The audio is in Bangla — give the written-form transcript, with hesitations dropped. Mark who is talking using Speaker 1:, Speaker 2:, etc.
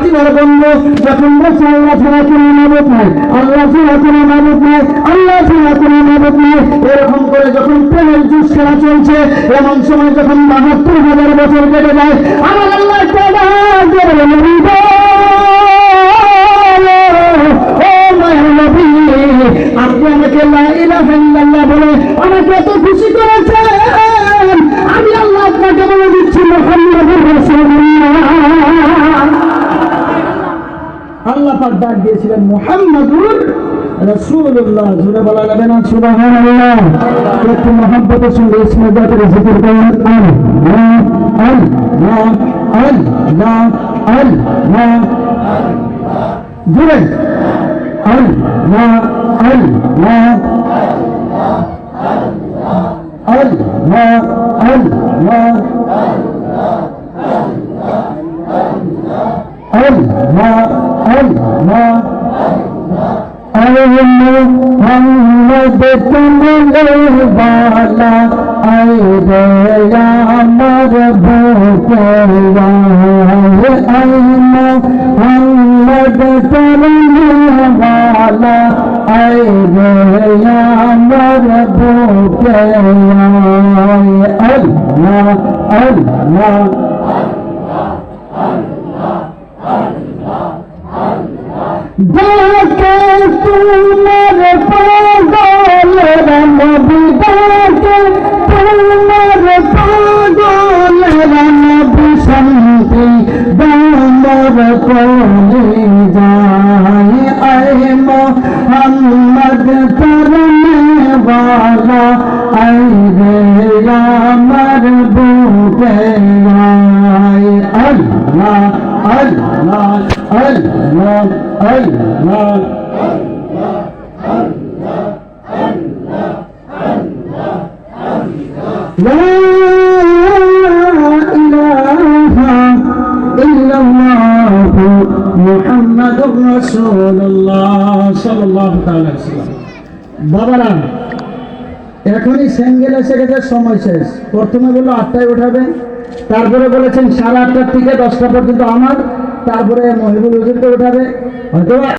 Speaker 1: মদিনার বন্ধু যখন বলছে আল্লাহ ছাড়া কোনো মাবুদ নাই, আল্লাহ ছাড়া কোনো মাবুদ নাই, আল্লাহ ছাড়া কোনো মাবুদ নাই, এরকম করে যখন প্রেমের জুস খেলা চলছে, এমন সময় যখন ৭২,০০০ বছর কেটে যায়, আমার আল্লাহ আপনি আমাকে লা ইলাহা ইল্লাল্লাহ বলে আমাকে এত খুশি করেছেন, আমি আল্লাহ আপনাকে বলে দিচ্ছি মুহাম্মাদুর রাসূলুল্লাহ। আল্লাহ পাক ডাক দিয়েছিলেন মুহাম্মাদুর রাসূলুল্লাহ। জোরে বলা যাবে না সুবহানাল্লাহ? একটু মহব্বতের সঙ্গে ইসমে জাতের জিকির করুন, আল্লাহ আল্লাহ আল্লাহ আল্লাহ। জোরে আল্লাহ আল্লাহ আল্লাহ আল্লাহ আল্লাহ আল্লাহ। মোহাম্মদ তুমলে বালা আয় রে আমার ভোলা, আয় মোহাম্মদ তুমলে বালা আয় রে আমার ভোলা। আল্লাহ আল্লাহ ডাকে তোমার পাগলের নবী, ডাকে তোমার পাগলের নবী, শান্তি দামর কোলে যায়। আয় মোহাম্মদ করনেওয়ালা আয় রে আমার বুকে আয়। আল্লাহ আল্লাহ আল্লাহ আল্লাহ। লা ইলাহা ইল্লাল্লাহু মুহাম্মাদুর রাসূলুল্লাহ সাল্লাল্লাহু তাআলা আলাইহি ওয়াসাল্লাম। বাবারা, এখনই স্যাঙ্গেল এসে গেছে, সময় শেষ। প্রথমে বললো ৮টায় উঠাবে, তারপরে বলেছেন ৮:৩০ থেকে ১০টা পর্যন্ত আমার, তারপরে মহিবুল হুজুরকে উঠাবে। হয়তো